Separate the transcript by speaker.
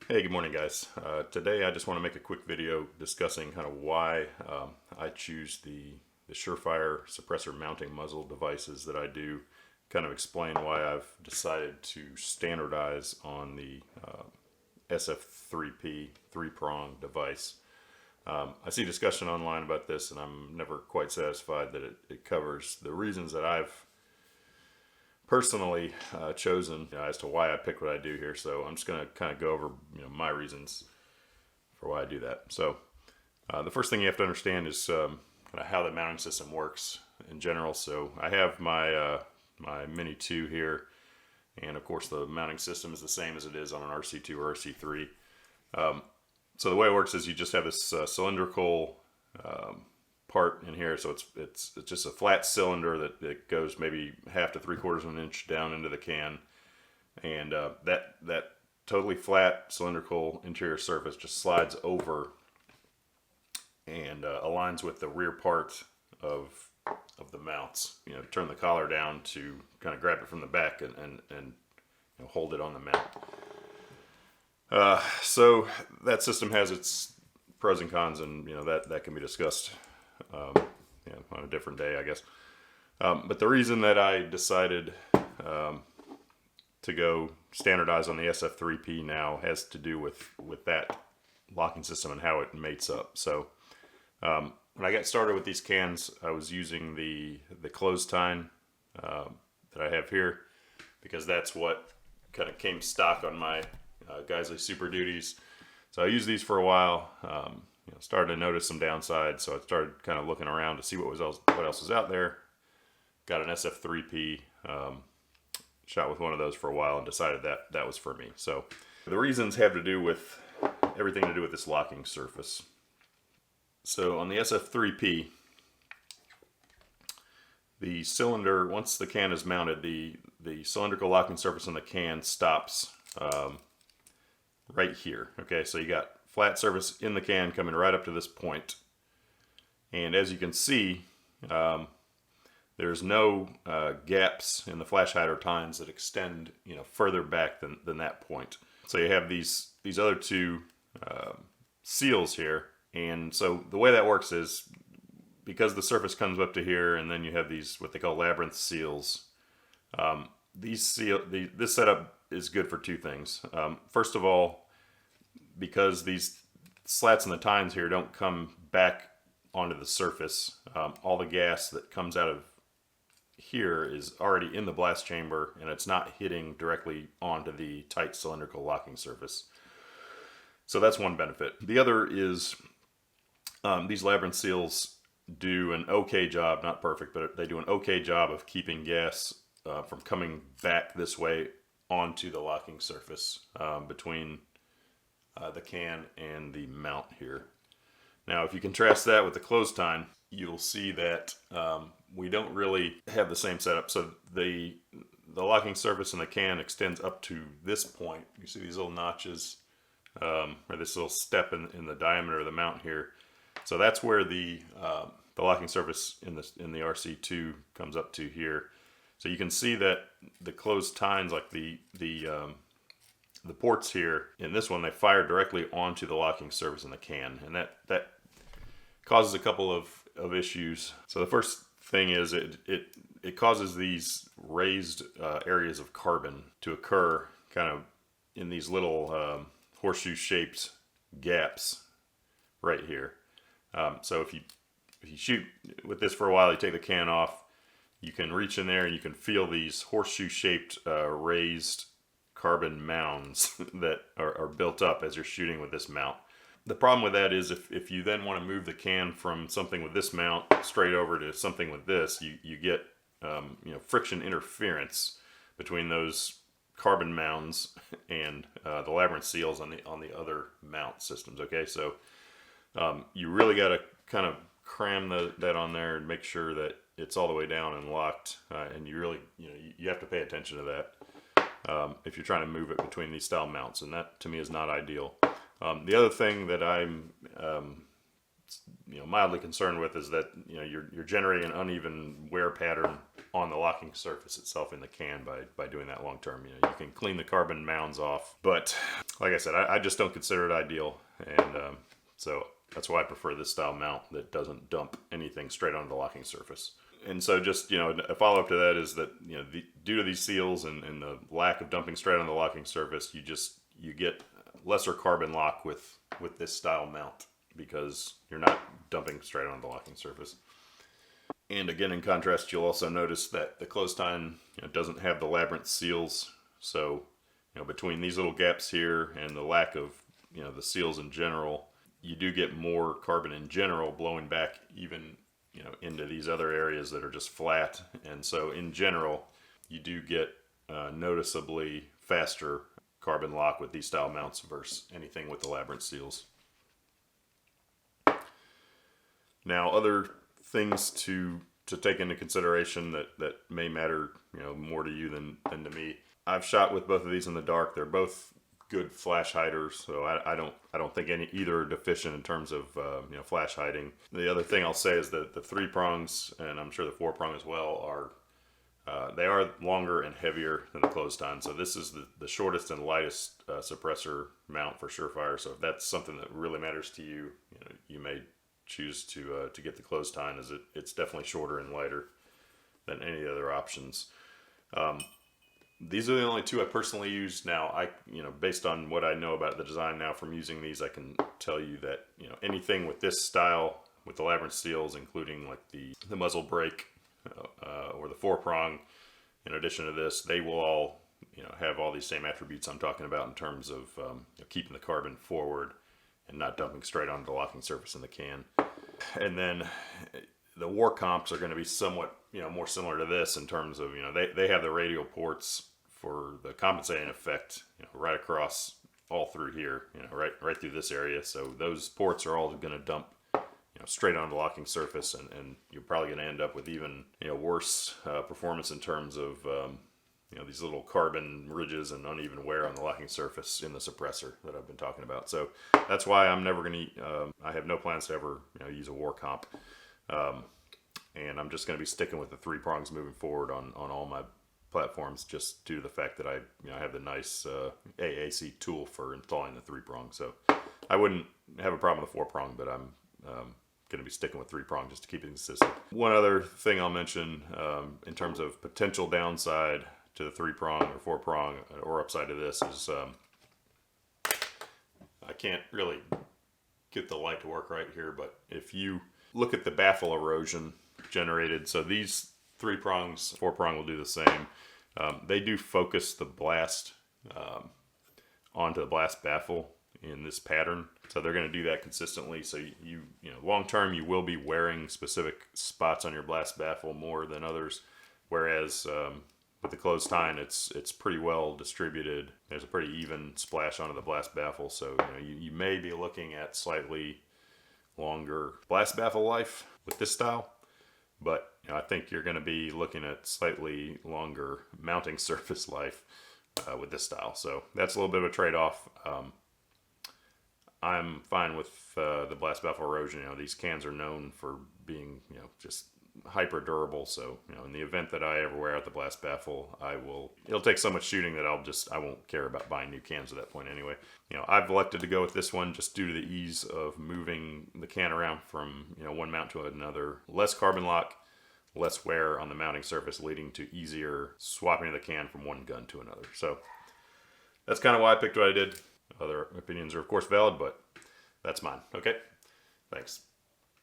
Speaker 1: Hey, good morning, guys. Today I just want to make a quick video discussing kind of why I choose the Surefire suppressor mounting muzzle devices that I do, kind of explain why I've decided to standardize on the SF3P 3-prong device. I see discussion online about this, and I'm never quite satisfied that it covers the reasons that I've personally chosen as to why I pick what I do here. So I'm just going to kind of go over my reasons for why I do that. So the first thing you have to understand is kind of how the mounting system works in general. So I have my Mini 2 here, and of course the mounting system is the same as it is on an RC2 or RC3. So the way it works is you just have this cylindrical part in here, so it's just a flat cylinder that goes maybe 1/2 to 3/4 of an inch down into the can, and that totally flat cylindrical interior surface just slides over and aligns with the rear part of the mounts. Turn the collar down to kind of grab it from the back and hold it on the mount. So that system has its pros and cons, and that can be discussed on a different day, I guess. But the reason that I decided to go standardize on the SF3P now has to do with that locking system and how it mates up. So when I got started with these cans, I was using the closed tine that I have here, because that's what kind of came stock on my Geisley Super Duties. So I used these for a while. Started to notice some downsides, so I started kind of looking around to see what else was out there. Got an SF3P, shot with one of those for a while, and decided that was for me. So the reasons have to do with everything to do with this locking surface. So on the SF3P, the cylinder, once the can is mounted, the cylindrical locking surface on the can stops right here. Okay, so you got flat surface in the can coming right up to this point, and as you can see, there's no gaps in the flash hider tines that extend further back than that point. So you have these other two seals here, and so the way that works is, because the surface comes up to here, and then you have these what they call labyrinth seals. This setup is good for two things. First of all, because these slats in the tines here don't come back onto the surface, all the gas that comes out of here is already in the blast chamber, and it's not hitting directly onto the tight cylindrical locking surface. So that's one benefit. The other is these labyrinth seals do an okay job, not perfect, but they do an okay job of keeping gas from coming back this way onto the locking surface between the can and the mount here. Now, if you contrast that with the closed tine, you'll see that we don't really have the same setup. So the locking surface in the can extends up to this point. You see these little notches, or this little step in the diameter of the mount here. So that's where the locking surface in the RC2 comes up to here. So you can see that the closed tines, like the ports here in this one, they fire directly onto the locking surface in the can, and that causes a couple of issues. So the first thing is it causes these raised areas of carbon to occur kind of in these little horseshoe shaped gaps right here. So if you shoot with this for a while, you take the can off, you can reach in there and you can feel these horseshoe shaped raised carbon mounds that are built up as you're shooting with this mount. The problem with that is if you then want to move the can from something with this mount straight over to something with this, you get friction interference between those carbon mounds and the labyrinth seals on the other mount systems. Okay, so you really got to kind of cram that on there and make sure that it's all the way down and locked, and you really you have to pay attention to that if you're trying to move it between these style mounts, and that to me is not ideal. The other thing that I'm mildly concerned with is that you're generating an uneven wear pattern on the locking surface itself in the can by doing that long term. You can clean the carbon mounds off, but like I said, I just don't consider it ideal, and so that's why I prefer this style mount that doesn't dump anything straight onto the locking surface. And so just, a follow-up to that is that, due to these seals and the lack of dumping straight on the locking surface, you get lesser carbon lock with this style mount because you're not dumping straight on the locking surface. And again, in contrast, you'll also notice that the closed tine doesn't have the labyrinth seals. So, between these little gaps here and the lack of, the seals in general, you do get more carbon in general blowing back even, into these other areas that are just flat. And so in general, you do get noticeably faster carbon lock with these style mounts versus anything with the labyrinth seals. Now, other things to take into consideration that may matter, more to you than to me. I've shot with both of these in the dark. They're both good flash hiders, so I don't think either are deficient in terms of flash hiding. The other thing I'll say is that the 3 prongs, and I'm sure the 4 prong as well, they are longer and heavier than the closed tine. So this is the shortest and lightest suppressor mount for Surefire. So if that's something that really matters to you, you may choose to get the closed tine, as it's definitely shorter and lighter than any other options. These are the only 2 I personally use. Now, based on what I know about the design now from using these, I can tell you that, anything with this style, with the labyrinth seals, including like the muzzle brake or the 4 prong, in addition to this, they will all, have all these same attributes I'm talking about in terms of keeping the carbon forward and not dumping straight onto the locking surface in the can. And then the war comps are going to be somewhat, more similar to this in terms of, they have the radial ports for the compensating effect, right across all through here, right through this area. So those ports are all going to dump, straight onto the locking surface, and you're probably going to end up with even, worse performance in terms of, these little carbon ridges and uneven wear on the locking surface in the suppressor that I've been talking about. So that's why I'm never going to, I have no plans to ever, use a war comp. And I'm just going to be sticking with the 3 prongs moving forward on all my platforms, just due to the fact that I have the nice AAC tool for installing the 3 prong. So I wouldn't have a problem with the 4 prong, but I'm going to be sticking with 3 prong just to keep it consistent. One other thing I'll mention in terms of potential downside to the 3 prong or 4 prong or upside to this is I can't really get the light to work right here, but if you look at the baffle erosion generated, so these 3 prongs, 4 prong will do the same. They do focus the blast onto the blast baffle in this pattern, so they're going to do that consistently. So you long term you will be wearing specific spots on your blast baffle more than others, whereas with the closed tine it's pretty well distributed. There's a pretty even splash onto the blast baffle, so you may be looking at slightly longer blast baffle life with this style, but I think you're going to be looking at slightly longer mounting surface life with this style. So that's a little bit of a trade-off. I'm fine with the blast baffle erosion. These cans are known for being just hyper durable, so in the event that I ever wear out the blast baffle, it'll take so much shooting that I won't care about buying new cans at that point anyway. I've elected to go with this one just due to the ease of moving the can around from one mount to another. Less carbon lock, less wear on the mounting surface, leading to easier swapping of the can from one gun to another. So that's kind of why I picked what I did. Other opinions are of course valid, but that's mine. Okay, thanks.